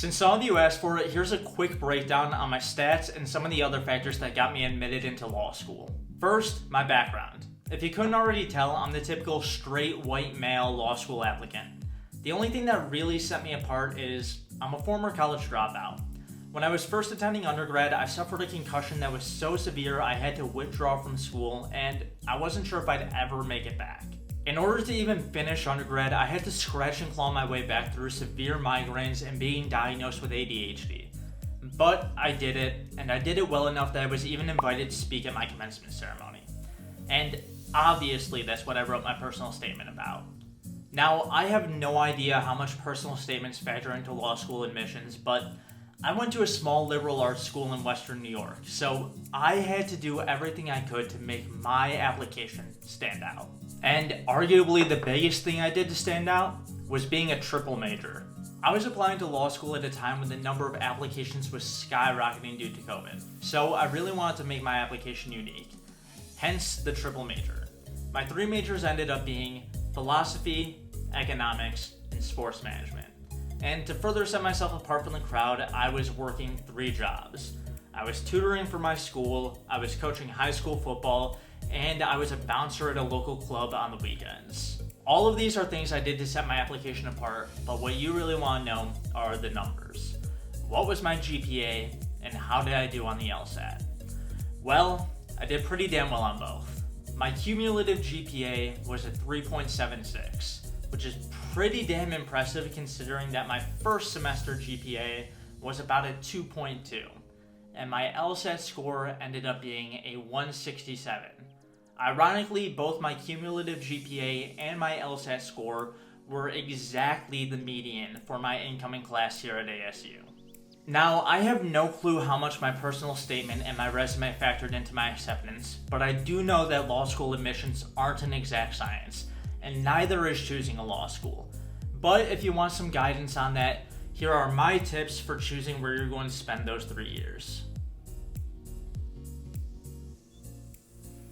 Since some of you asked for it, here's a quick breakdown on my stats and some of the other factors that got me admitted into law school. First, my background. If you couldn't already tell, I'm the typical straight white male law school applicant. The only thing that really set me apart is I'm a former college dropout. When I was first attending undergrad, I suffered a concussion that was so severe I had to withdraw from school, and I wasn't sure if I'd ever make it back. In order to even finish undergrad, I had to scratch and claw my way back through severe migraines and being diagnosed with ADHD. But I did it, and I did it well enough that I was even invited to speak at my commencement ceremony. And obviously that's what I wrote my personal statement about. Now, I have no idea how much personal statements factor into law school admissions, but I went to a small liberal arts school in Western New York, so I had to do everything I could to make my application stand out. And arguably the biggest thing I did to stand out was being a triple major. I was applying to law school at a time when the number of applications was skyrocketing due to COVID, so I really wanted to make my application unique. Hence the triple major. My three majors ended up being philosophy, economics, and sports management. And to further set myself apart from the crowd, I was working 3 jobs. I was tutoring for my school, I was coaching high school football, and I was a bouncer at a local club on the weekends. All of these are things I did to set my application apart, but what you really want to know are the numbers. What was my GPA, and how did I do on the LSAT? Well, I did pretty damn well on both. My cumulative GPA was a 3.76, which is pretty damn impressive considering that my first semester GPA was about a 2.2, and my LSAT score ended up being a 167. Ironically, both my cumulative GPA and my LSAT score were exactly the median for my incoming class here at ASU. Now, I have no clue how much my personal statement and my resume factored into my acceptance, but I do know that law school admissions aren't an exact science, and neither is choosing a law school. But if you want some guidance on that, here are my tips for choosing where you're going to spend those 3 years.